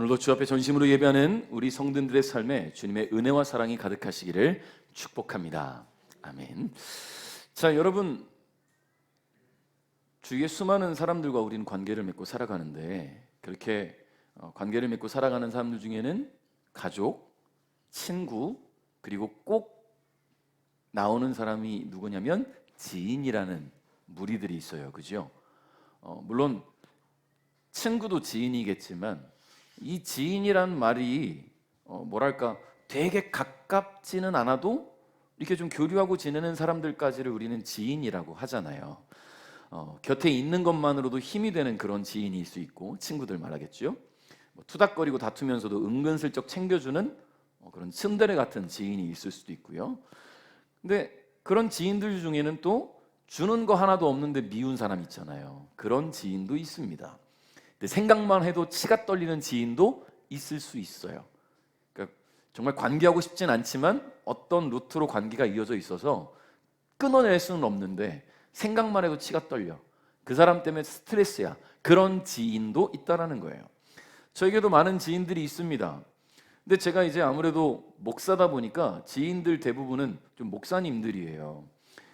오늘도 주 앞에 전심으로 예배하는 우리 성도들의 삶에 주님의 은혜와 사랑이 가득하시기를 축복합니다. 아멘. 자, 여러분, 주위에 수많은 사람들과 우리는 관계를 맺고 살아가는데, 그렇게 관계를 맺고 살아가는 사람들 중에는 가족, 친구, 그리고 꼭 나오는 사람이 누구냐면 지인이라는 무리들이 있어요. 그죠? 물론 친구도 지인이겠지만 이 지인이란 말이 뭐랄까 되게 가깝지는 않아도 이렇게 좀 교류하고 지내는 사람들까지를 우리는 지인이라고 하잖아요. 곁에 있는 것만으로도 힘이 되는 그런 지인일 수 있고, 친구들 말하겠죠. 투닥거리고 다투면서도 은근슬쩍 챙겨주는 그런 츤데레 같은 지인이 있을 수도 있고요. 근데 그런 지인들 중에는 또 주는 거 하나도 없는데 미운 사람 있잖아요. 그런 지인도 있습니다. 근데 생각만 해도 치가 떨리는 지인도 있을 수 있어요. 그러니까 정말 관계하고 싶진 않지만 어떤 루트로 관계가 이어져 있어서 끊어낼 수는 없는데 생각만 해도 치가 떨려. 그 사람 때문에 스트레스야. 그런 지인도 있다라는 거예요. 저에게도 많은 지인들이 있습니다. 근데 제가 이제 아무래도 목사다 보니까 지인들 대부분은 좀 목사님들이에요.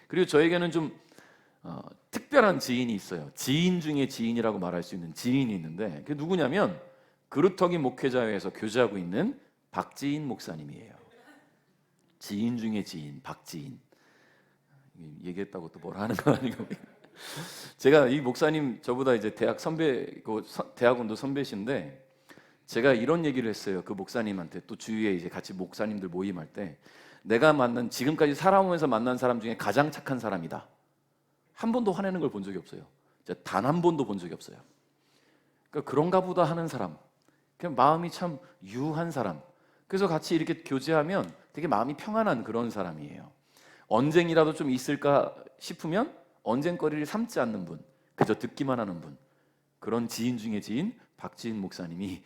그리고 저에게는 좀 특별한 지인이 있어요. 지인 중에 지인이라고 말할 수 있는 지인이 있는데, 그게 누구냐면 그루터기 목회자회에서 교제하고 있는 박지인 목사님이에요. 지인 중에 지인, 박지인. 얘기했다고 또 뭐라 하는 거 아니고. 제가 이 목사님 저보다 이제 대학 선배고 대학원도 선배신데, 제가 이런 얘기를 했어요. 그 목사님한테. 또 주위에 이제 같이 목사님들 모임할 때, 내가 만난 지금까지 살아오면서 만난 사람 중에 가장 착한 사람이다. 한 번도 화내는 걸 본 적이 없어요. 단 한 번도 본 적이 없어요. 그러니까 그런가 보다 하는 사람, 그냥 마음이 참 유한 사람. 그래서 같이 이렇게 교제하면 되게 마음이 평안한 그런 사람이에요. 언쟁이라도 좀 있을까 싶으면 언쟁거리를 삼지 않는 분, 그저 듣기만 하는 분. 그런 지인 중에 지인 박지인 목사님이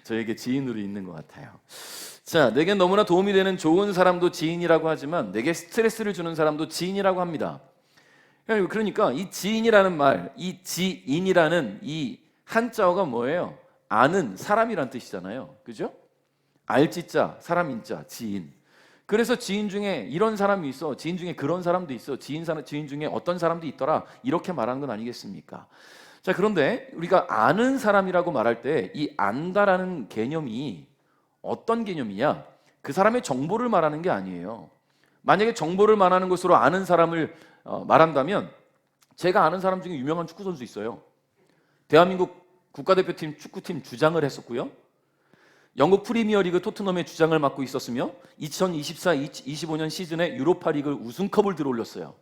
저에게 지인으로 있는 것 같아요. 자, 내게 너무나 도움이 되는 좋은 사람도 지인이라고 하지만 내게 스트레스를 주는 사람도 지인이라고 합니다. 그러니까 이 지인이라는 말, 이 지인이라는 이 한자어가 뭐예요? 아는 사람이란 뜻이잖아요. 그죠? 알지자, 사람인자, 지인. 그래서 지인 중에 이런 사람이 있어, 지인 중에 그런 사람도 있어, 지인 중에 어떤 사람도 있더라, 이렇게 말하는 건 아니겠습니까? 자, 그런데 우리가 아는 사람이라고 말할 때 이 안다라는 개념이 어떤 개념이냐? 그 사람의 정보를 말하는 게 아니에요. 만약에 정보를 말하는 것으로 아는 사람을 말한다면, 제가 아는 사람 중에 유명한 축구 선수 있어요. 대한민국 국가대표팀 축구팀 주장을 했었고요. 영국 프리미어리그 토트넘의 주장을 맡고 있었으며 2024-25년 시즌에 유로파리그 우승컵을 들어올렸어요.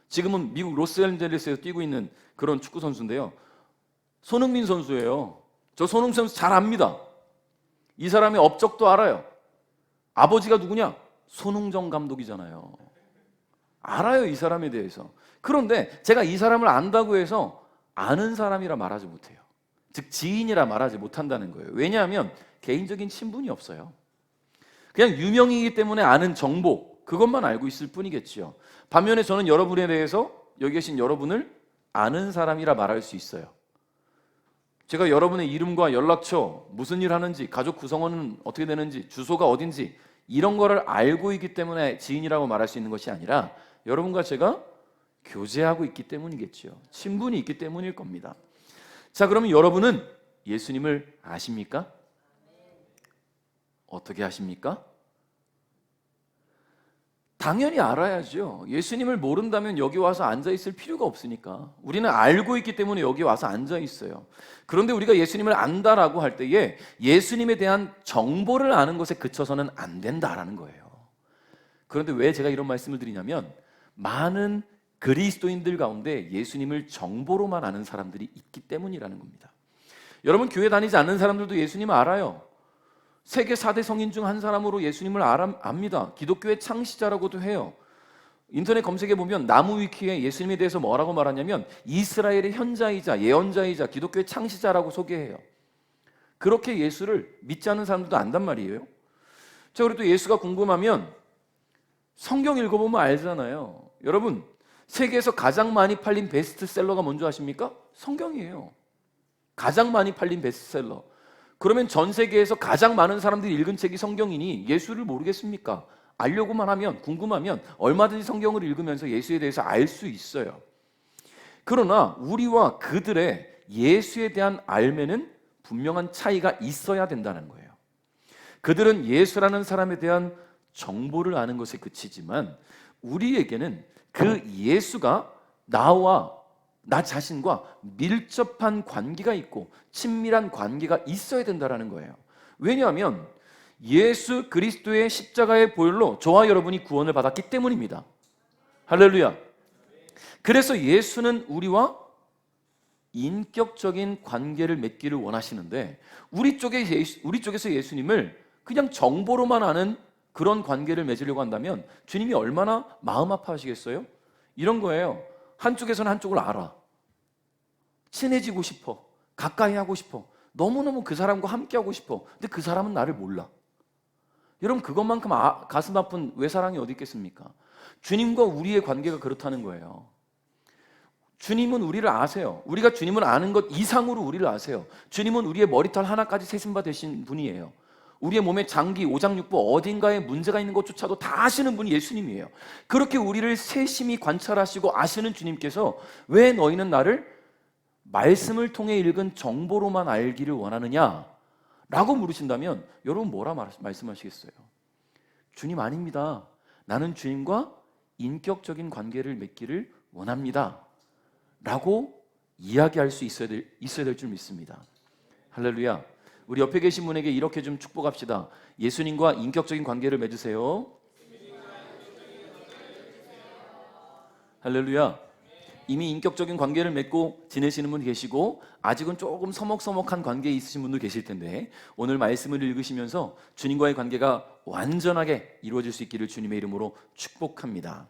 지금은 미국 로스앤젤레스에서 뛰고 있는 그런 축구 선수인데요. 손흥민 선수예요. 저 손흥민 선수 잘 압니다. 이 사람의 업적도 알아요. 아버지가 누구냐? 손흥정 감독이잖아요. 알아요, 이 사람에 대해서. 그런데 제가 이 사람을 안다고 해서 아는 사람이라 말하지 못해요. 즉 지인이라 말하지 못한다는 거예요. 왜냐하면 개인적인 친분이 없어요. 그냥 유명이기 때문에 아는 정보, 그것만 알고 있을 뿐이겠지요. 반면에 저는 여러분에 대해서, 여기 계신 여러분을 아는 사람이라 말할 수 있어요. 제가 여러분의 이름과 연락처, 무슨 일 하는지, 가족 구성원은 어떻게 되는지, 주소가 어딘지 이런 거를 알고 있기 때문에 지인이라고 말할 수 있는 것이 아니라 여러분과 제가 교제하고 있기 때문이겠죠. 친분이 있기 때문일 겁니다. 자, 그러면 여러분은 예수님을 아십니까? 어떻게 아십니까? 당연히 알아야죠. 예수님을 모른다면 여기 와서 앉아 있을 필요가 없으니까. 우리는 알고 있기 때문에 여기 와서 앉아 있어요. 그런데 우리가 예수님을 안다라고 할 때에 예수님에 대한 정보를 아는 것에 그쳐서는 안 된다라는 거예요. 그런데 왜 제가 이런 말씀을 드리냐면, 많은 그리스도인들 가운데 예수님을 정보로만 아는 사람들이 있기 때문이라는 겁니다. 여러분, 교회 다니지 않는 사람들도 예수님을 알아요. 세계 4대 성인 중 한 사람으로 예수님을 압니다. 기독교의 창시자라고도 해요. 인터넷 검색해 보면 나무위키에 예수님에 대해서 뭐라고 말하냐면 이스라엘의 현자이자 예언자이자 기독교의 창시자라고 소개해요. 그렇게 예수를 믿지 않는 사람들도 안단 말이에요. 자, 그리고 또 예수가 궁금하면 성경 읽어보면 알잖아요. 여러분, 세계에서 가장 많이 팔린 베스트셀러가 뭔지 아십니까? 성경이에요. 가장 많이 팔린 베스트셀러. 그러면 전 세계에서 가장 많은 사람들이 읽은 책이 성경이니 예수를 모르겠습니까? 알려고만 하면, 궁금하면 얼마든지 성경을 읽으면서 예수에 대해서 알 수 있어요. 그러나 우리와 그들의 예수에 대한 알매는 분명한 차이가 있어야 된다는 거예요. 그들은 예수라는 사람에 대한 정보를 아는 것에 그치지만 우리에게는 그 예수가 나 자신과 밀접한 관계가 있고 친밀한 관계가 있어야 된다는 거예요. 왜냐하면 예수 그리스도의 십자가의 보혈로 저와 여러분이 구원을 받았기 때문입니다. 할렐루야. 그래서 예수는 우리와 인격적인 관계를 맺기를 원하시는데 우리 쪽에서 예수님을 그냥 정보로만 아는 그런 관계를 맺으려고 한다면 주님이 얼마나 마음 아파하시겠어요? 이런 거예요. 한쪽에서는 한쪽을 알아. 친해지고 싶어. 가까이 하고 싶어. 너무너무 그 사람과 함께 하고 싶어. 근데 그 사람은 나를 몰라. 여러분, 그것만큼 가슴 아픈 외사랑이 어디 있겠습니까? 주님과 우리의 관계가 그렇다는 거예요. 주님은 우리를 아세요. 우리가 주님을 아는 것 이상으로 우리를 아세요. 주님은 우리의 머리털 하나까지 세심바 되신 분이에요. 우리의 몸에 장기, 오장육부 어딘가에 문제가 있는 것조차도 다 아시는 분이 예수님이에요. 그렇게 우리를 세심히 관찰하시고 아시는 주님께서 왜 너희는 나를 말씀을 통해 읽은 정보로만 알기를 원하느냐? 라고 물으신다면 여러분 뭐라 말씀하시겠어요? 주님 아닙니다. 나는 주님과 인격적인 관계를 맺기를 원합니다. 라고 이야기할 수 있어야 될 줄 믿습니다. 할렐루야. 우리 옆에 계신 분에게 이렇게 좀 축복합시다. 예수님과 인격적인 관계를 맺으세요. 할렐루야. 이미 인격적인 관계를 맺고 지내시는 분 계시고 아직은 조금 서먹서먹한 관계에 있으신 분도 계실 텐데 오늘 말씀을 읽으시면서 주님과의 관계가 완전하게 이루어질 수 있기를 주님의 이름으로 축복합니다.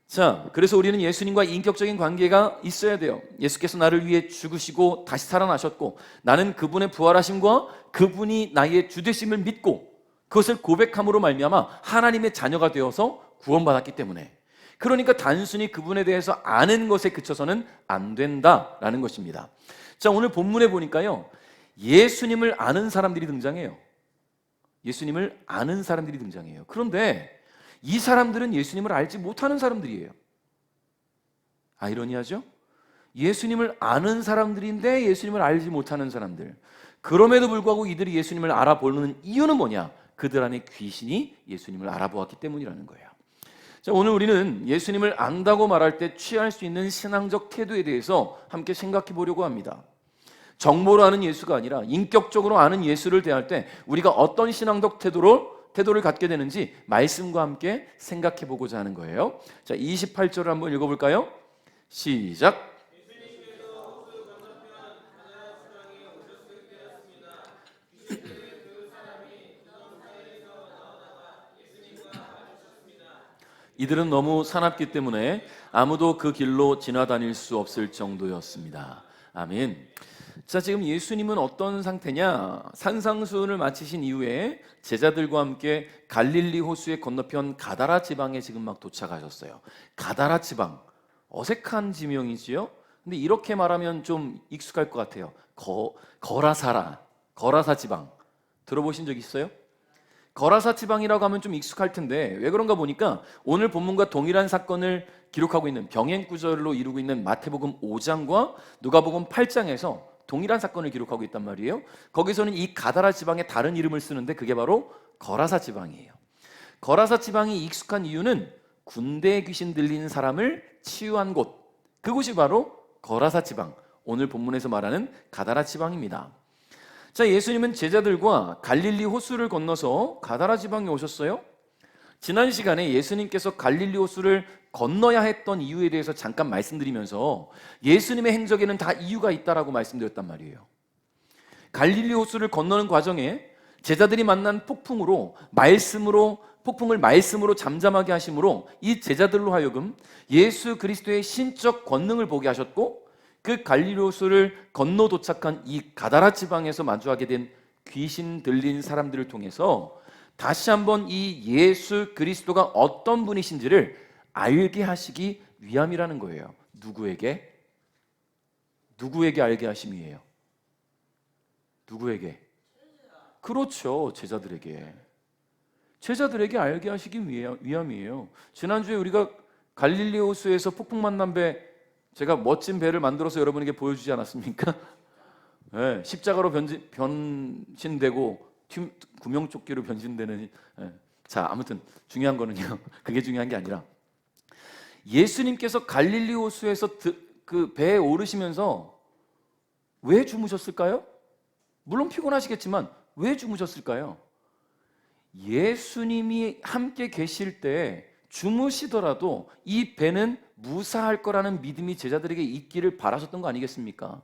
자, 그래서 우리는 예수님과 인격적인 관계가 있어야 돼요. 예수께서 나를 위해 죽으시고 다시 살아나셨고 나는 그분의 부활하심과 그분이 나의 주되심을 믿고 그것을 고백함으로 말미암아 하나님의 자녀가 되어서 구원받았기 때문에 그러니까 단순히 그분에 대해서 아는 것에 그쳐서는 안 된다라는 것입니다. 자, 오늘 본문에 보니까요. 예수님을 아는 사람들이 등장해요. 예수님을 아는 사람들이 등장해요. 그런데 이 사람들은 예수님을 알지 못하는 사람들이에요. 아이러니하죠? 예수님을 아는 사람들인데 예수님을 알지 못하는 사람들. 그럼에도 불구하고 이들이 예수님을 알아보는 이유는 뭐냐? 그들 안에 귀신이 예수님을 알아보았기 때문이라는 거예요. 자, 오늘 우리는 예수님을 안다고 말할 때 취할 수 있는 신앙적 태도에 대해서 함께 생각해 보려고 합니다. 정보로 아는 예수가 아니라 인격적으로 아는 예수를 대할 때 우리가 어떤 신앙적 태도를 갖게 되는지 말씀과 함께 생각해 보고자 하는 거예요. 자, 28절을 한번 읽어볼까요? 시작. 이들은 너무 사납기 때문에 아무도 그 길로 지나다닐 수 없을 정도였습니다. 아멘. 자, 지금 예수님은 어떤 상태냐? 산상수훈을 마치신 이후에 제자들과 함께 갈릴리 호수의 건너편 가다라 지방에 지금 막 도착하셨어요. 가다라 지방, 어색한 지명이지요? 근데 이렇게 말하면 좀 익숙할 것 같아요. 거라사 지방 들어보신 적 있어요? 거라사 지방이라고 하면 좀 익숙할 텐데 왜 그런가 보니까 오늘 본문과 동일한 사건을 기록하고 있는 병행 구절로 이루고 있는 마태복음 5장과 누가복음 8장에서 동일한 사건을 기록하고 있단 말이에요. 거기서는 이 가다라 지방에 다른 이름을 쓰는데 그게 바로 거라사 지방이에요. 거라사 지방이 익숙한 이유는 군대에 귀신 들린 사람을 치유한 곳, 그곳이 바로 거라사 지방, 오늘 본문에서 말하는 가다라 지방입니다. 자, 예수님은 제자들과 갈릴리 호수를 건너서 가다라 지방에 오셨어요. 지난 시간에 예수님께서 갈릴리 호수를 건너야 했던 이유에 대해서 잠깐 말씀드리면서 예수님의 행적에는 다 이유가 있다라고 말씀드렸단 말이에요. 갈릴리 호수를 건너는 과정에 제자들이 만난 폭풍을 말씀으로 잠잠하게 하심으로 이 제자들로 하여금 예수 그리스도의 신적 권능을 보게 하셨고 그 갈릴리 호수를 건너 도착한 이 가다라 지방에서 마주하게 된 귀신 들린 사람들을 통해서 다시 한번 이 예수 그리스도가 어떤 분이신지를 알게 하시기 위함이라는 거예요. 누구에게 알게 하심이에요? 누구에게? 그렇죠. 제자들에게 알게 하시기 위함이에요. 지난주에 우리가 갈릴리 호수에서 폭풍 만난 배, 제가 멋진 배를 만들어서 여러분에게 보여주지 않았습니까? 네, 십자가로 변신되고 구명조끼로 변신되는. 자, 아무튼 중요한 거는요, 그게 중요한 게 아니라 예수님께서 갈릴리 호수에서 그 배에 오르시면서 왜 주무셨을까요? 물론 피곤하시겠지만 왜 주무셨을까요? 예수님이 함께 계실 때 주무시더라도 이 배는 무사할 거라는 믿음이 제자들에게 있기를 바라셨던 거 아니겠습니까?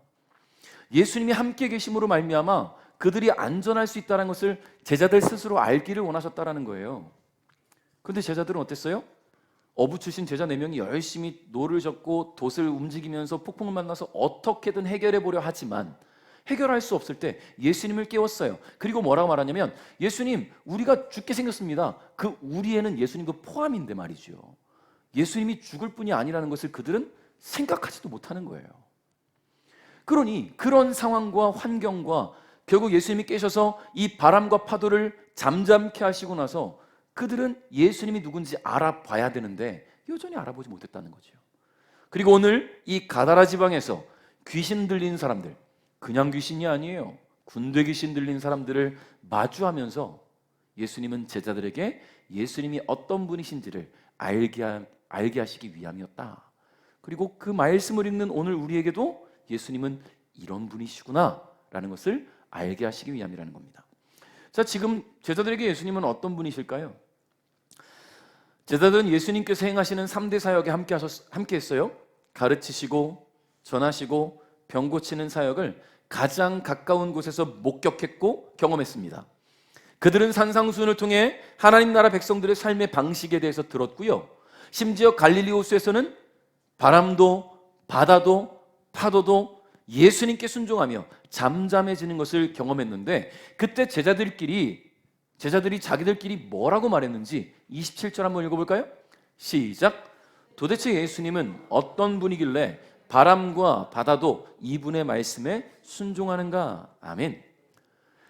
예수님이 함께 계심으로 말미암아 그들이 안전할 수 있다는 것을 제자들 스스로 알기를 원하셨다는 거예요. 그런데 제자들은 어땠어요? 어부 출신 제자 4명이 열심히 노를 젓고 돛을 움직이면서 폭풍을 만나서 어떻게든 해결해 보려 하지만 해결할 수 없을 때 예수님을 깨웠어요. 그리고 뭐라고 말하냐면, 예수님, 우리가 죽게 생겼습니다. 그 우리에는 예수님도 포함인데 말이죠. 예수님이 죽을 뿐이 아니라는 것을 그들은 생각하지도 못하는 거예요. 그러니 그런 상황과 환경과 결국 예수님이 깨셔서 이 바람과 파도를 잠잠케 하시고 나서 그들은 예수님이 누군지 알아봐야 되는데 여전히 알아보지 못했다는 거죠. 그리고 오늘 이 가다라 지방에서 귀신 들린 사람들, 그냥 귀신이 아니에요. 군대 귀신 들린 사람들을 마주하면서 예수님은 제자들에게 예수님이 어떤 분이신지를 알게 하시기 위함이었다. 그리고 그 말씀을 읽는 오늘 우리에게도 예수님은 이런 분이시구나 라는 것을 알게 하시기 위함이라는 겁니다. 자, 지금 제자들에게 예수님은 어떤 분이실까요? 제자들은 예수님께서 행하시는 3대 사역에 함께 했어요. 가르치시고 전하시고 병 고치는 사역을 가장 가까운 곳에서 목격했고 경험했습니다. 그들은 산상수훈을 통해 하나님 나라 백성들의 삶의 방식에 대해서 들었고요. 심지어 갈릴리 호수에서는 바람도 바다도 파도도 예수님께 순종하며 잠잠해지는 것을 경험했는데, 그때 제자들이 자기들끼리 뭐라고 말했는지 27절 한번 읽어볼까요? 시작. 도대체 예수님은 어떤 분이길래 바람과 바다도 이분의 말씀에 순종하는가? 아멘.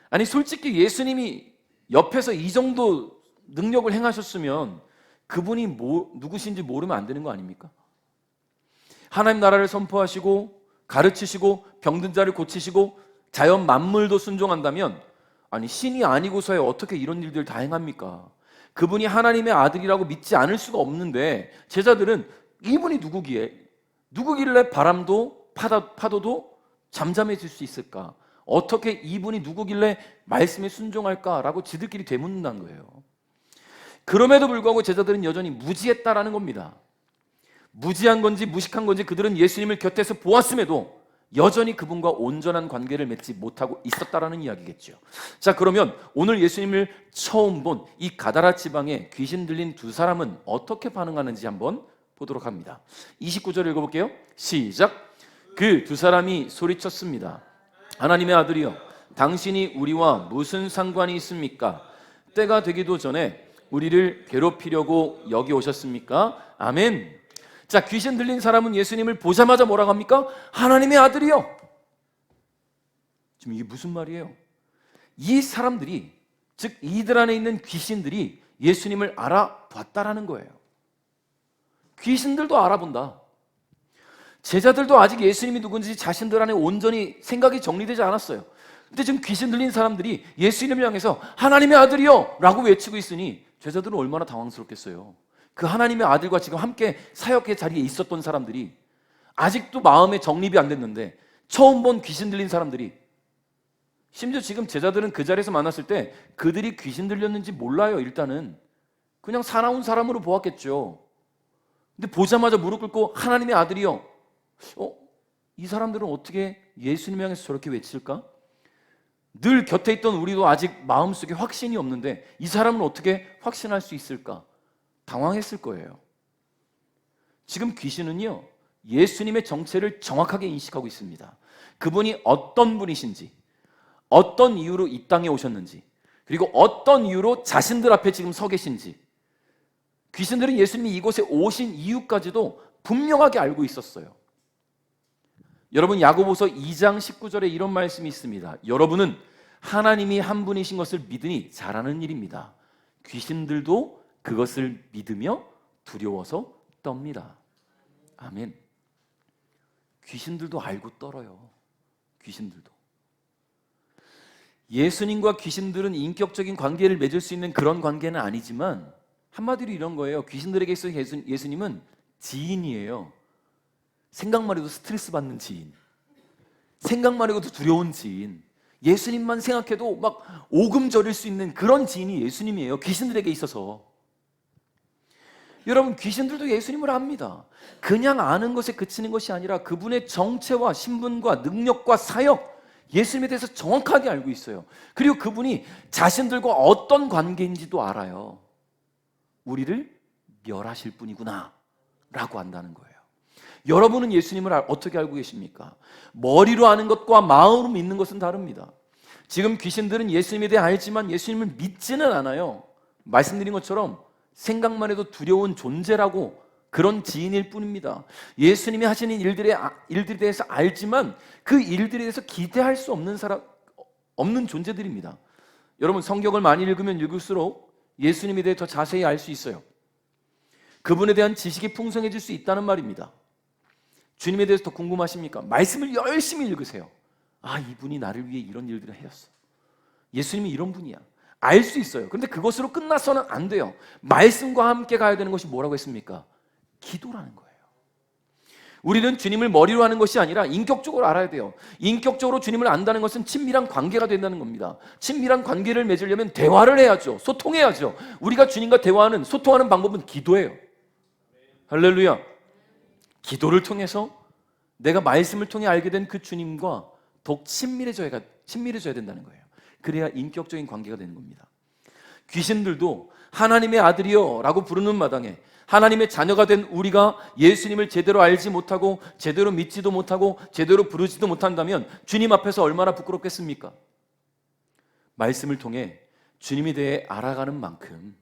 아니, 솔직히 예수님이 옆에서 이 정도 능력을 행하셨으면 그분이 누구신지 모르면 안 되는 거 아닙니까? 하나님 나라를 선포하시고 가르치시고 병든 자를 고치시고 자연 만물도 순종한다면, 아니 신이 아니고서야 어떻게 이런 일들을 다 행합니까? 그분이 하나님의 아들이라고 믿지 않을 수가 없는데 제자들은 이분이 누구길래 바람도 파도도 잠잠해질 수 있을까? 어떻게 이분이 누구길래 말씀에 순종할까라고 지들끼리 되묻는다는 거예요. 그럼에도 불구하고 제자들은 여전히 무지했다라는 겁니다. 무지한 건지 무식한 건지 그들은 예수님을 곁에서 보았음에도 여전히 그분과 온전한 관계를 맺지 못하고 있었다라는 이야기겠죠. 자, 그러면 오늘 예수님을 처음 본 이 가다라 지방에 귀신 들린 두 사람은 어떻게 반응하는지 한번 보도록 합니다. 29절 읽어볼게요. 시작. 그 두 사람이 소리쳤습니다. 하나님의 아들이여, 당신이 우리와 무슨 상관이 있습니까? 때가 되기도 전에 우리를 괴롭히려고 여기 오셨습니까? 아멘. 자, 귀신 들린 사람은 예수님을 보자마자 뭐라고 합니까? 하나님의 아들이요. 지금 이게 무슨 말이에요? 이 사람들이, 즉 이들 안에 있는 귀신들이 예수님을 알아봤다라는 거예요. 귀신들도 알아본다. 제자들도 아직 예수님이 누군지 자신들 안에 온전히 생각이 정리되지 않았어요. 근데 지금 귀신 들린 사람들이 예수님을 향해서 하나님의 아들이요 라고 외치고 있으니 제자들은 얼마나 당황스럽겠어요. 그 하나님의 아들과 지금 함께 사역의 자리에 있었던 사람들이 아직도 마음의 정립이 안 됐는데, 처음 본 귀신 들린 사람들이, 심지어 지금 제자들은 그 자리에서 만났을 때 그들이 귀신 들렸는지 몰라요. 일단은 그냥 사나운 사람으로 보았겠죠. 근데 보자마자 무릎 꿇고 하나님의 아들이요. 이 사람들은 어떻게 예수님 향해서 저렇게 외칠까? 늘 곁에 있던 우리도 아직 마음속에 확신이 없는데 이 사람은 어떻게 확신할 수 있을까? 당황했을 거예요. 지금 귀신은요, 예수님의 정체를 정확하게 인식하고 있습니다. 그분이 어떤 분이신지, 어떤 이유로 이 땅에 오셨는지, 그리고 어떤 이유로 자신들 앞에 지금 서 계신지, 귀신들은 예수님이 이곳에 오신 이유까지도 분명하게 알고 있었어요. 여러분, 야고보서 2장 19절에 이런 말씀이 있습니다. 여러분은 하나님이 한 분이신 것을 믿으니 잘하는 일입니다. 귀신들도 그것을 믿으며 두려워서 떱니다. 아멘. 귀신들도 알고 떨어요. 귀신들도. 예수님과 귀신들은 인격적인 관계를 맺을 수 있는 그런 관계는 아니지만 한마디로 이런 거예요. 귀신들에게 있어서 예수님은 지인이에요. 생각만 해도 스트레스 받는 지인, 생각만 해도 두려운 지인, 예수님만 생각해도 막 오금 저릴 수 있는 그런 지인이 예수님이에요. 귀신들에게 있어서. 여러분, 귀신들도 예수님을 압니다. 그냥 아는 것에 그치는 것이 아니라 그분의 정체와 신분과 능력과 사역, 예수님에 대해서 정확하게 알고 있어요. 그리고 그분이 자신들과 어떤 관계인지도 알아요. 우리를 멸하실 분이구나 라고 안다는 거예요. 여러분은 예수님을 어떻게 알고 계십니까? 머리로 아는 것과 마음으로 믿는 것은 다릅니다. 지금 귀신들은 예수님에 대해 알지만 예수님을 믿지는 않아요. 말씀드린 것처럼 생각만 해도 두려운 존재라고, 그런 지인일 뿐입니다. 예수님이 하시는 일들에 대해서 알지만 그 일들에 대해서 기대할 수 없는 존재들입니다. 여러분, 성경을 많이 읽으면 읽을수록 예수님에 대해 더 자세히 알 수 있어요. 그분에 대한 지식이 풍성해질 수 있다는 말입니다. 주님에 대해서 더 궁금하십니까? 말씀을 열심히 읽으세요. 아, 이분이 나를 위해 이런 일들을 하셨어. 예수님이 이런 분이야. 알 수 있어요. 그런데 그것으로 끝나서는 안 돼요. 말씀과 함께 가야 되는 것이 뭐라고 했습니까? 기도라는 거예요. 우리는 주님을 머리로 하는 것이 아니라 인격적으로 알아야 돼요. 인격적으로 주님을 안다는 것은 친밀한 관계가 된다는 겁니다. 친밀한 관계를 맺으려면 대화를 해야죠. 소통해야죠. 우리가 주님과 대화하는, 소통하는 방법은 기도예요. 할렐루야. 기도를 통해서 내가 말씀을 통해 알게 된 그 주님과 더욱 친밀해져야 된다는 거예요. 그래야 인격적인 관계가 되는 겁니다. 귀신들도 하나님의 아들이여 라고 부르는 마당에 하나님의 자녀가 된 우리가 예수님을 제대로 알지 못하고 제대로 믿지도 못하고 제대로 부르지도 못한다면 주님 앞에서 얼마나 부끄럽겠습니까? 말씀을 통해 주님에 대해 알아가는 만큼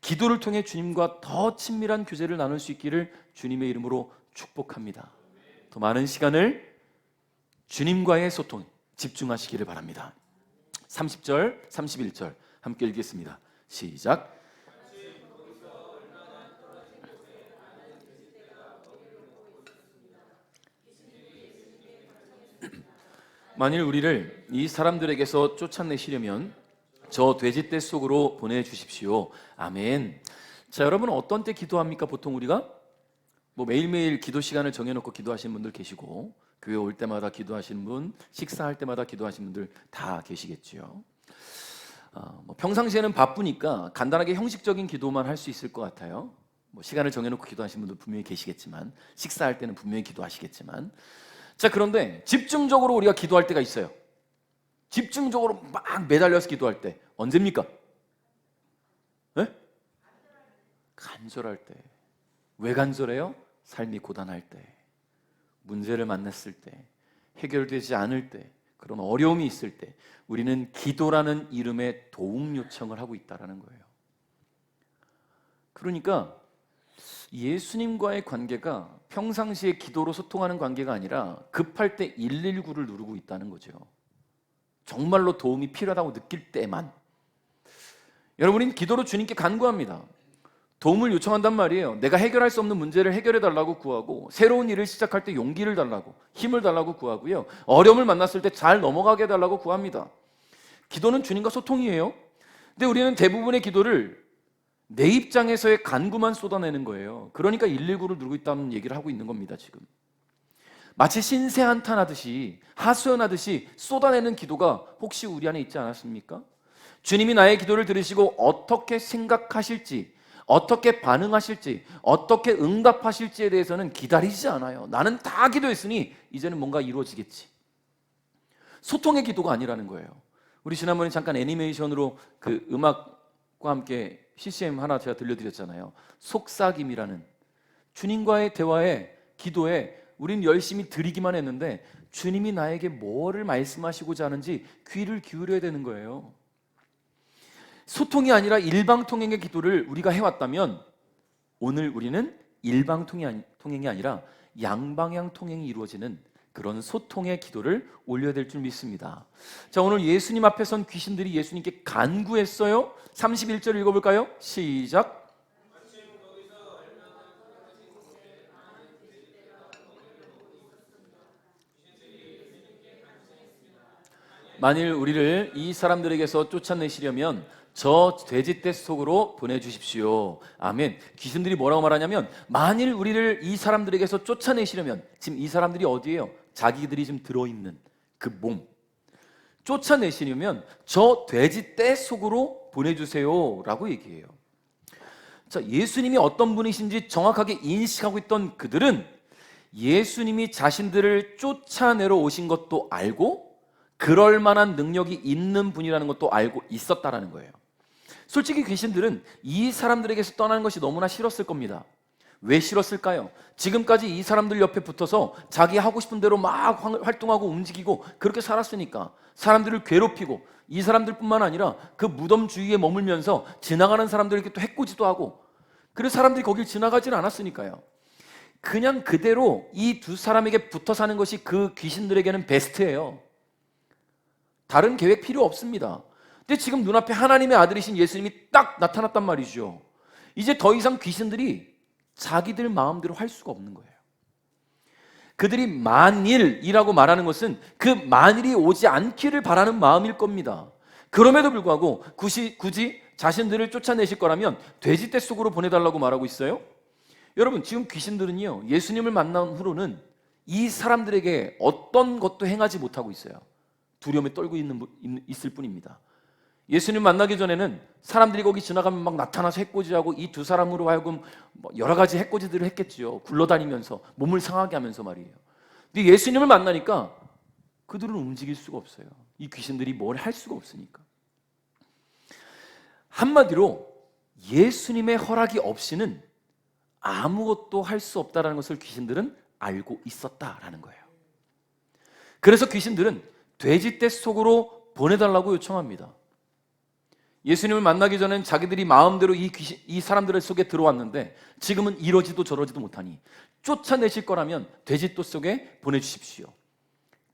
기도를 통해 주님과 더 친밀한 교제를 나눌 수 있기를 주님의 이름으로 축복합니다. 더 많은 시간을 주님과의 소통 집중하시기를 바랍니다. 30절, 31절 함께 읽겠습니다. 시작. 만일 우리를 이 사람들에게서 쫓아내시려면 저 돼지떼 속으로 보내주십시오. 아멘. 자, 여러분 어떤 때 기도합니까? 보통 우리가 매일매일 기도 시간을 정해놓고 기도하시는 분들 계시고, 교회 올 때마다 기도하시는 분, 식사할 때마다 기도하시는 분들 다 계시겠죠. 평상시에는 바쁘니까 간단하게 형식적인 기도만 할 수 있을 것 같아요. 시간을 정해놓고 기도하시는 분들 분명히 계시겠지만, 식사할 때는 분명히 기도하시겠지만, 자, 그런데 집중적으로 우리가 기도할 때가 있어요. 집중적으로 막 매달려서 기도할 때 언제입니까? 네? 간절할 때. 왜 간절해요? 삶이 고단할 때, 문제를 만났을 때, 해결되지 않을 때, 그런 어려움이 있을 때 우리는 기도라는 이름의 도움 요청을 하고 있다는 거예요. 그러니까 예수님과의 관계가 평상시에 기도로 소통하는 관계가 아니라 급할 때 119를 누르고 있다는 거죠. 정말로 도움이 필요하다고 느낄 때만. 여러분은 기도로 주님께 간구합니다. 도움을 요청한단 말이에요. 내가 해결할 수 없는 문제를 해결해 달라고 구하고, 새로운 일을 시작할 때 용기를 달라고, 힘을 달라고 구하고요, 어려움을 만났을 때 잘 넘어가게 해달라고 구합니다. 기도는 주님과 소통이에요. 근데 우리는 대부분의 기도를 내 입장에서의 간구만 쏟아내는 거예요. 그러니까 119를 누르고 있다는 얘기를 하고 있는 겁니다. 지금 마치 신세 한탄하듯이, 하소연하듯이 쏟아내는 기도가 혹시 우리 안에 있지 않았습니까? 주님이 나의 기도를 들으시고 어떻게 생각하실지, 어떻게 반응하실지, 어떻게 응답하실지에 대해서는 기다리지 않아요. 나는 다 기도했으니 이제는 뭔가 이루어지겠지. 소통의 기도가 아니라는 거예요. 우리 지난번에 잠깐 애니메이션으로 그 음악과 함께 CCM 하나 제가 들려드렸잖아요. 속삭임이라는, 주님과의 대화에, 기도에 우린 열심히 드리기만 했는데 주님이 나에게 뭐를 말씀하시고자 하는지 귀를 기울여야 되는 거예요. 소통이 아니라 일방통행의 기도를 우리가 해왔다면 오늘 우리는 일방통행이 아니라 양방향 통행이 이루어지는 그런 소통의 기도를 올려야 될 줄 믿습니다. 자, 오늘 예수님 앞에 선 귀신들이 예수님께 간구했어요. 31절 읽어볼까요? 시작. 만일 우리를 이 사람들에게서 쫓아내시려면 저 돼지떼 속으로 보내주십시오. 아멘. 귀신들이 뭐라고 말하냐면, 만일 우리를 이 사람들에게서 쫓아내시려면, 지금 이 사람들이 어디예요? 자기들이 지금 들어있는 그 몸, 쫓아내시려면 저 돼지떼 속으로 보내주세요 라고 얘기해요. 자, 예수님이 어떤 분이신지 정확하게 인식하고 있던 그들은 예수님이 자신들을 쫓아내러 오신 것도 알고 그럴 만한 능력이 있는 분이라는 것도 알고 있었다라는 거예요. 솔직히 귀신들은 이 사람들에게서 떠나는 것이 너무나 싫었을 겁니다. 왜 싫었을까요? 지금까지 이 사람들 옆에 붙어서 자기 하고 싶은 대로 막 활동하고 움직이고 그렇게 살았으니까, 사람들을 괴롭히고, 이 사람들뿐만 아니라 그 무덤 주위에 머물면서 지나가는 사람들에게 또 해코지도 하고, 그래서 사람들이 거길 지나가질 않았으니까요. 그냥 그대로 이 두 사람에게 붙어 사는 것이 그 귀신들에게는 베스트예요. 다른 계획 필요 없습니다. 근데 지금 눈앞에 하나님의 아들이신 예수님이 딱 나타났단 말이죠. 이제 더 이상 귀신들이 자기들 마음대로 할 수가 없는 거예요. 그들이 만일이라고 말하는 것은 그 만일이 오지 않기를 바라는 마음일 겁니다. 그럼에도 불구하고 굳이 자신들을 쫓아내실 거라면 돼지떼 속으로 보내달라고 말하고 있어요. 여러분, 지금 귀신들은요, 예수님을 만난 후로는 이 사람들에게 어떤 것도 행하지 못하고 있어요. 두려움에 떨고 있을 뿐입니다. 예수님 만나기 전에는 사람들이 거기 지나가면 막 나타나서 해코지하고 이 두 사람으로 하여금 여러 가지 해코지들을 했겠지요. 굴러다니면서 몸을 상하게 하면서 말이에요. 근데 예수님을 만나니까 그들은 움직일 수가 없어요. 이 귀신들이 뭘 할 수가 없으니까. 한마디로 예수님의 허락이 없이는 아무것도 할 수 없다는 것을 귀신들은 알고 있었다라는 거예요. 그래서 귀신들은 돼지떼 속으로 보내달라고 요청합니다. 예수님을 만나기 전엔 자기들이 마음대로 이 사람들 속에 들어왔는데 지금은 이러지도 저러지도 못하니 쫓아내실 거라면 돼지떼 속에 보내주십시오.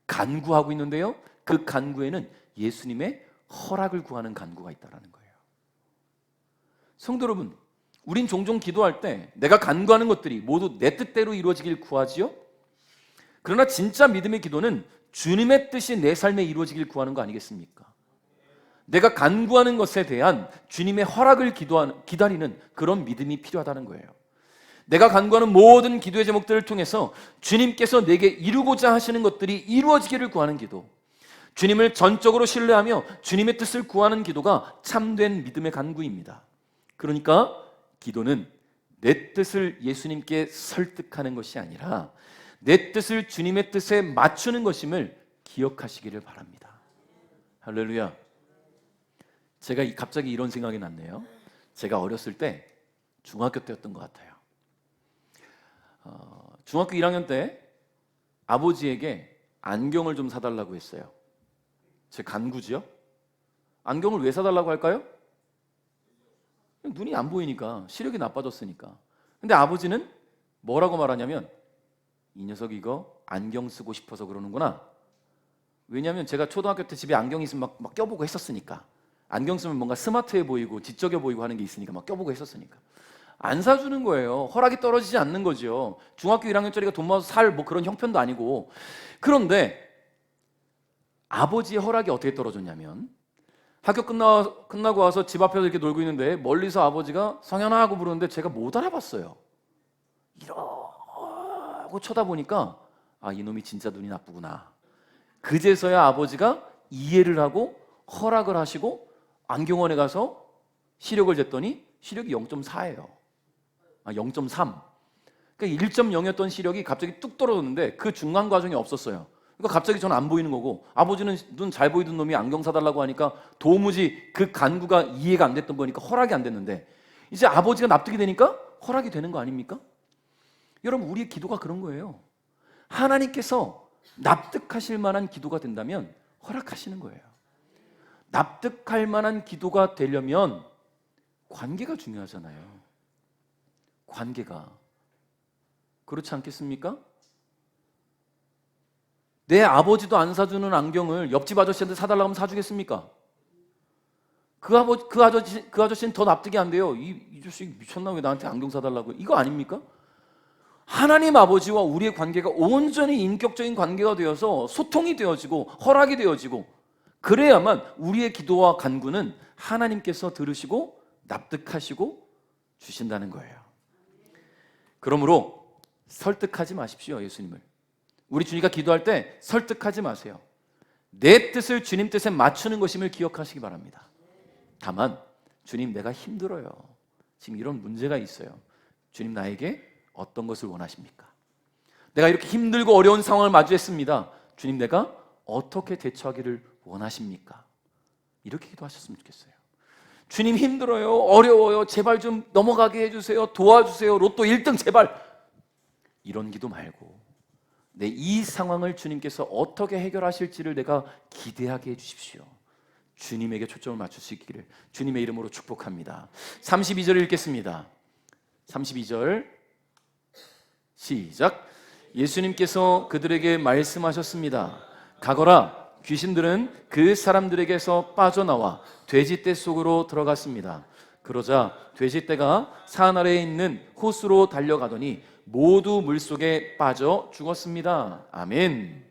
간구하고 있는데요, 그 간구에는 예수님의 허락을 구하는 간구가 있다는 거예요. 성도 여러분, 우린 종종 기도할 때 내가 간구하는 것들이 모두 내 뜻대로 이루어지길 구하지요. 그러나 진짜 믿음의 기도는 주님의 뜻이 내 삶에 이루어지길 구하는 거 아니겠습니까? 내가 간구하는 것에 대한 주님의 허락을 기다리는 그런 믿음이 필요하다는 거예요. 내가 간구하는 모든 기도의 제목들을 통해서 주님께서 내게 이루고자 하시는 것들이 이루어지기를 구하는 기도, 주님을 전적으로 신뢰하며 주님의 뜻을 구하는 기도가 참된 믿음의 간구입니다. 그러니까 기도는 내 뜻을 예수님께 설득하는 것이 아니라 내 뜻을 주님의 뜻에 맞추는 것임을 기억하시기를 바랍니다. 할렐루야. 제가 갑자기 이런 생각이 났네요. 제가 어렸을 때 중학교 때였던 것 같아요. 중학교 1학년 때 아버지에게 안경을 좀 사달라고 했어요. 제 간구지요. 안경을 왜 사달라고 할까요? 눈이 안 보이니까, 시력이 나빠졌으니까. 근데 아버지는 뭐라고 말하냐면, 이 녀석 이거 안경 쓰고 싶어서 그러는구나. 왜냐하면 제가 초등학교 때 집에 안경 있으면 막 껴보고 했었으니까. 안경 쓰면 뭔가 스마트해 보이고 지적해 보이고 하는 게 있으니까 막 껴보고 했었으니까. 안 사주는 거예요. 허락이 떨어지지 않는 거죠. 중학교 1학년짜리가 돈 모아서 살 뭐 그런 형편도 아니고. 그런데 아버지의 허락이 어떻게 떨어졌냐면, 학교 끝나고 와서 집 앞에서 이렇게 놀고 있는데 멀리서 아버지가 성현아 하고 부르는데 제가 못 알아봤어요. 이러고 쳐다보니까 아, 이놈이 진짜 눈이 나쁘구나. 그제서야 아버지가 이해를 하고 허락을 하시고 안경원에 가서 시력을 쟀더니 시력이 0.4예요. 0.3. 그러니까 1.0이었던 시력이 갑자기 뚝 떨어졌는데 그 중간 과정이 없었어요. 그러니까 갑자기 저는 안 보이는 거고, 아버지는 눈 잘 보이던 놈이 안경 사달라고 하니까 도무지 그 간구가 이해가 안 됐던 거니까 허락이 안 됐는데, 이제 아버지가 납득이 되니까 허락이 되는 거 아닙니까? 여러분, 우리의 기도가 그런 거예요. 하나님께서 납득하실 만한 기도가 된다면 허락하시는 거예요. 납득할 만한 기도가 되려면 관계가 중요하잖아요. 관계가. 그렇지 않겠습니까? 내 아버지도 안 사주는 안경을 옆집 아저씨한테 사달라고 하면 사주겠습니까? 그 아저씨는 더 납득이 안 돼요. 이 자식 미쳤나? 왜 나한테 안경 사달라고? 이거 아닙니까? 하나님 아버지와 우리의 관계가 온전히 인격적인 관계가 되어서 소통이 되어지고 허락이 되어지고, 그래야만 우리의 기도와 간구는 하나님께서 들으시고 납득하시고 주신다는 거예요. 그러므로 설득하지 마십시오, 예수님을. 우리 주님과 기도할 때 설득하지 마세요. 내 뜻을 주님 뜻에 맞추는 것임을 기억하시기 바랍니다. 다만 주님, 내가 힘들어요. 지금 이런 문제가 있어요. 주님, 나에게 어떤 것을 원하십니까? 내가 이렇게 힘들고 어려운 상황을 마주했습니다. 주님, 내가 어떻게 대처하기를 원하십니까? 이렇게 기도하셨으면 좋겠어요. 주님, 힘들어요, 어려워요, 제발 좀 넘어가게 해주세요, 도와주세요, 로또 1등 제발, 이런 기도 말고 이 상황을 주님께서 어떻게 해결하실지를 내가 기대하게 해주십시오. 주님에게 초점을 맞추시기를 주님의 이름으로 축복합니다. 32절 읽겠습니다. 32절 시작. 예수님께서 그들에게 말씀하셨습니다. 가거라. 귀신들은 그 사람들에게서 빠져나와 돼지떼 속으로 들어갔습니다. 그러자 돼지떼가 산 아래에 있는 호수로 달려가더니 모두 물속에 빠져 죽었습니다. 아멘.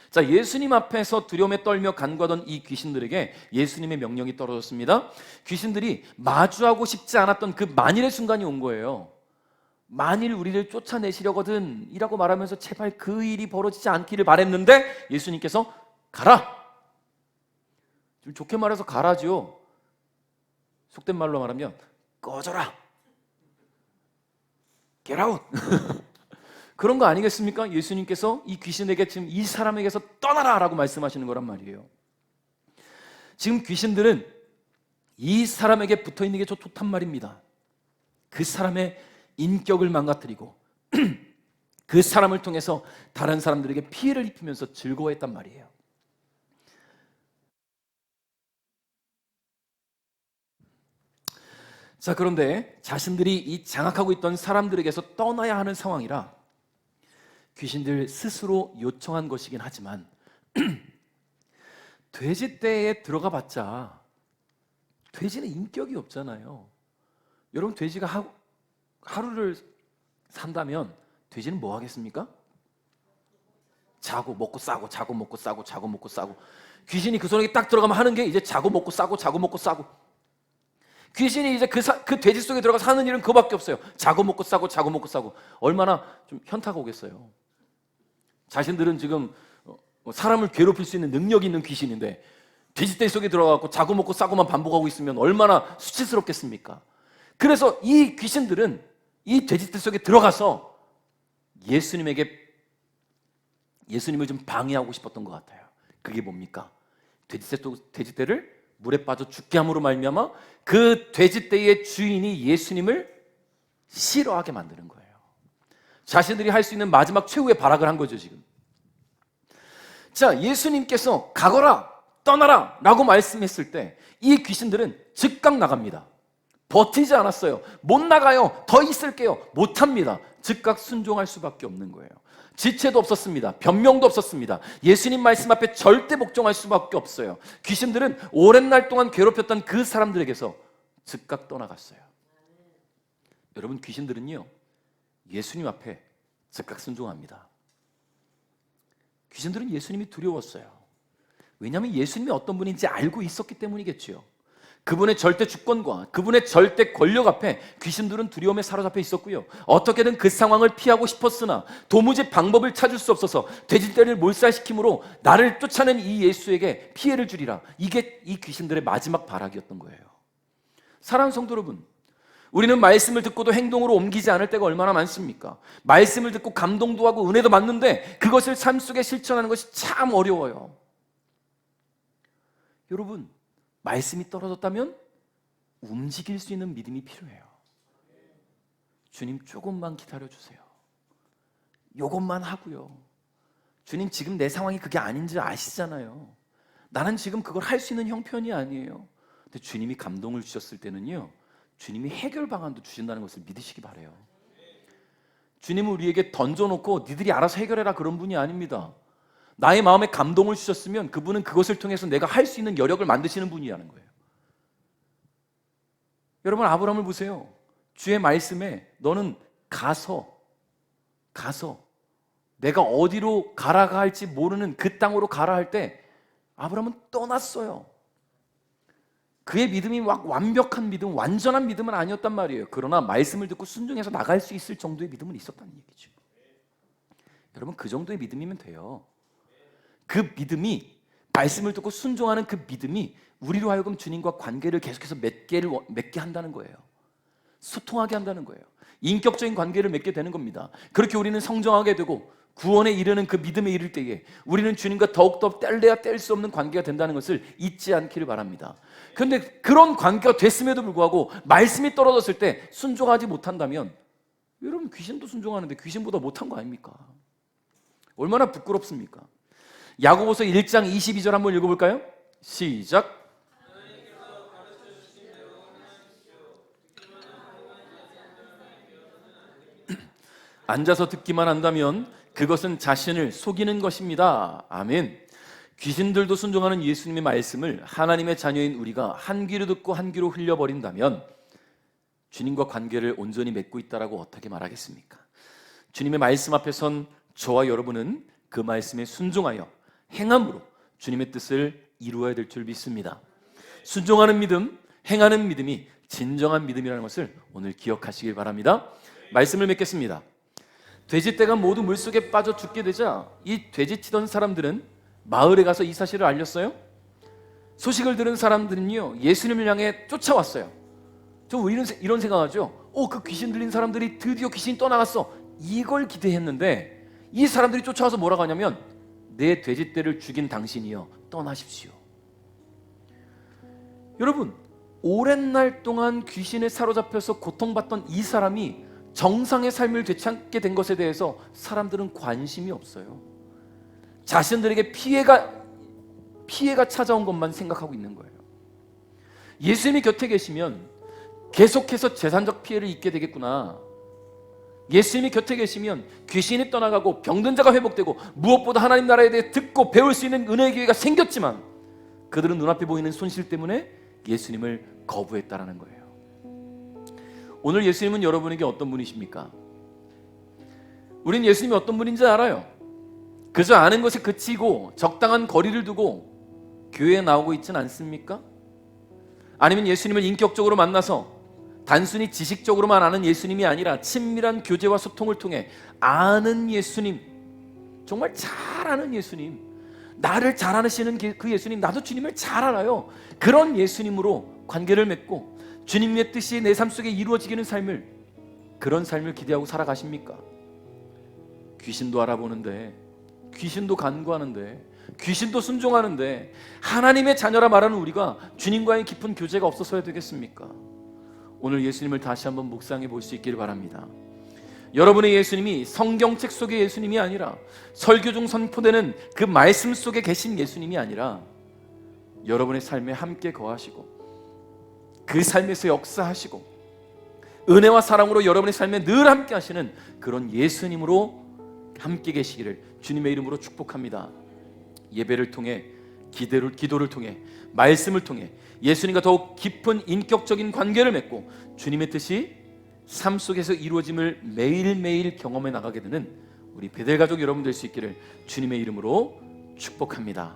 자, 예수님 앞에서 두려움에 떨며 간구하던 이 귀신들에게 예수님의 명령이 떨어졌습니다. 귀신들이 마주하고 싶지 않았던 그 만일의 순간이 온 거예요. 만일 우리를 쫓아내시려거든 이라고 말하면서 제발 그 일이 벌어지지 않기를 바랬는데 예수님께서 가라! 좀 좋게 말해서 가라죠. 속된 말로 말하면 꺼져라! Get out! 그런 거 아니겠습니까? 예수님께서 이 귀신에게 지금 이 사람에게서 떠나라! 라고 말씀하시는 거란 말이에요. 지금 귀신들은 이 사람에게 붙어있는 게 좋단 말입니다. 그 사람의 인격을 망가뜨리고 그 사람을 통해서 다른 사람들에게 피해를 입히면서 즐거워했단 말이에요. 자, 그런데 자신들이 이 장악하고 있던 사람들에게서 떠나야 하는 상황이라 귀신들 스스로 요청한 것이긴 하지만 돼지떼에 들어가 봤자 돼지는 인격이 없잖아요. 여러분, 돼지가 하루를 산다면 돼지는 뭐 하겠습니까? 자고 먹고 싸고 자고 먹고 싸고 자고 먹고 싸고. 귀신이 그 손에 딱 들어가면 하는 게 이제 자고 먹고 싸고 자고 먹고 싸고. 귀신이 이제 그 돼지 속에 들어가서 하는 일은 그거밖에 없어요. 자고 먹고 싸고 자고 먹고 싸고. 얼마나 좀 현타가 오겠어요. 자신들은 지금 사람을 괴롭힐 수 있는 능력이 있는 귀신인데 돼지떼 속에 들어가고 자고 먹고 싸고만 반복하고 있으면 얼마나 수치스럽겠습니까? 그래서 이 귀신들은 이 돼지떼 속에 들어가서 예수님을 좀 방해하고 싶었던 것 같아요. 그게 뭡니까? 돼지떼를 물에 빠져 죽게 함으로 말미암아 그 돼지떼의 주인이 예수님을 싫어하게 만드는 거예요. 자신들이 할 수 있는 마지막 최후의 발악을 한 거죠, 지금. 자, 예수님께서 가거라, 떠나라 라고 말씀했을 때 이 귀신들은 즉각 나갑니다. 버티지 않았어요. 못 나가요. 더 있을게요. 못합니다. 즉각 순종할 수밖에 없는 거예요. 지체도 없었습니다. 변명도 없었습니다. 예수님 말씀 앞에 절대 복종할 수밖에 없어요. 귀신들은 오랜 날 동안 괴롭혔던 그 사람들에게서 즉각 떠나갔어요. 여러분, 귀신들은요 예수님 앞에 즉각 순종합니다. 귀신들은 예수님이 두려웠어요. 왜냐하면 예수님이 어떤 분인지 알고 있었기 때문이겠죠. 그분의 절대 주권과 그분의 절대 권력 앞에 귀신들은 두려움에 사로잡혀 있었고요. 어떻게든 그 상황을 피하고 싶었으나 도무지 방법을 찾을 수 없어서 돼지떼를 몰살시킴으로 나를 쫓아낸 이 예수에게 피해를 주리라. 이게 이 귀신들의 마지막 발악이었던 거예요. 사랑하는 성도 여러분, 우리는 말씀을 듣고도 행동으로 옮기지 않을 때가 얼마나 많습니까? 말씀을 듣고 감동도 하고 은혜도 받는데 그것을 삶 속에 실천하는 것이 참 어려워요. 여러분, 말씀이 떨어졌다면 움직일 수 있는 믿음이 필요해요. 주님, 조금만 기다려주세요. 요것만 하고요. 주님, 지금 내 상황이 그게 아닌지 아시잖아요. 나는 지금 그걸 할 수 있는 형편이 아니에요. 근데 주님이 감동을 주셨을 때는요, 주님이 해결 방안도 주신다는 것을 믿으시기 바라요. 주님은 우리에게 던져놓고 니들이 알아서 해결해라 그런 분이 아닙니다. 나의 마음에 감동을 주셨으면 그분은 그것을 통해서 내가 할 수 있는 여력을 만드시는 분이라는 거예요. 여러분, 아브라함을 보세요. 주의 말씀에 너는 가서 내가 어디로 가라가 할지 모르는 그 땅으로 가라 할 때 아브라함은 떠났어요. 그의 믿음이 막 완벽한 믿음, 완전한 믿음은 아니었단 말이에요. 그러나 말씀을 듣고 순종해서 나갈 수 있을 정도의 믿음은 있었다는 얘기죠. 여러분, 그 정도의 믿음이면 돼요. 그 믿음이, 말씀을 듣고 순종하는 그 믿음이 우리로 하여금 주님과 관계를 계속해서 맺게 한다는 거예요. 소통하게 한다는 거예요. 인격적인 관계를 맺게 되는 겁니다. 그렇게 우리는 성장하게 되고 구원에 이르는 그 믿음에 이를 때에 우리는 주님과 더욱더 뗄래야 뗄 수 없는 관계가 된다는 것을 잊지 않기를 바랍니다. 그런데 그런 관계가 됐음에도 불구하고 말씀이 떨어졌을 때 순종하지 못한다면, 여러분, 귀신도 순종하는데 귀신보다 못한 거 아닙니까? 얼마나 부끄럽습니까? 야고보서 1장 22절 한번 읽어볼까요? 시작. 앉아서 듣기만 한다면 그것은 자신을 속이는 것입니다. 아멘. 귀신들도 순종하는 예수님의 말씀을 하나님의 자녀인 우리가 한 귀로 듣고 한 귀로 흘려버린다면 주님과 관계를 온전히 맺고 있다라고 어떻게 말하겠습니까? 주님의 말씀 앞에 선 저와 여러분은 그 말씀에 순종하여 행함으로 주님의 뜻을 이루어야 될 줄 믿습니다. 순종하는 믿음, 행하는 믿음이 진정한 믿음이라는 것을 오늘 기억하시길 바랍니다. 말씀을 맺겠습니다. 돼지떼가 모두 물속에 빠져 죽게 되자 이 돼지치던 사람들은 마을에 가서 이 사실을 알렸어요. 소식을 들은 사람들은요, 예수님을 향해 쫓아왔어요. 저 이런 생각하죠. 그 귀신 들린 사람들이 드디어 귀신이 떠나갔어. 이걸 기대했는데 이 사람들이 쫓아와서 뭐라고 하냐면, 내 돼지떼를 죽인 당신이여 떠나십시오. 여러분, 오랜 날 동안 귀신에 사로잡혀서 고통받던 이 사람이 정상의 삶을 되찾게 된 것에 대해서 사람들은 관심이 없어요. 자신들에게 피해가 찾아온 것만 생각하고 있는 거예요. 예수님이 곁에 계시면 계속해서 재산적 피해를 입게 되겠구나. 예수님이 곁에 계시면 귀신이 떠나가고 병든 자가 회복되고 무엇보다 하나님 나라에 대해 듣고 배울 수 있는 은혜의 기회가 생겼지만 그들은 눈앞에 보이는 손실 때문에 예수님을 거부했다라는 거예요. 오늘 예수님은 여러분에게 어떤 분이십니까? 우린 예수님이 어떤 분인지 알아요. 그저 아는 것에 그치고 적당한 거리를 두고 교회에 나오고 있지는 않습니까? 아니면 예수님을 인격적으로 만나서 단순히 지식적으로만 아는 예수님이 아니라 친밀한 교제와 소통을 통해 아는 예수님, 정말 잘 아는 예수님, 나를 잘 아시는 그 예수님, 나도 주님을 잘 알아요. 그런 예수님으로 관계를 맺고 주님의 뜻이 내 삶 속에 이루어지기는 삶을, 그런 삶을 기대하고 살아가십니까? 귀신도 알아보는데, 귀신도 간구하는데, 귀신도 순종하는데 하나님의 자녀라 말하는 우리가 주님과의 깊은 교제가 없어서야 되겠습니까? 오늘 예수님을 다시 한번 묵상해 볼 수 있기를 바랍니다. 여러분의 예수님이 성경책 속의 예수님이 아니라 설교 중 선포되는 그 말씀 속에 계신 예수님이 아니라 여러분의 삶에 함께 거하시고 그 삶에서 역사하시고 은혜와 사랑으로 여러분의 삶에 늘 함께 하시는 그런 예수님으로 함께 계시기를 주님의 이름으로 축복합니다. 예배를 통해, 기도를 통해, 말씀을 통해 예수님과 더욱 깊은 인격적인 관계를 맺고 주님의 뜻이 삶 속에서 이루어짐을 매일매일 경험해 나가게 되는 우리 베델 가족 여러분 될 수 있기를 주님의 이름으로 축복합니다.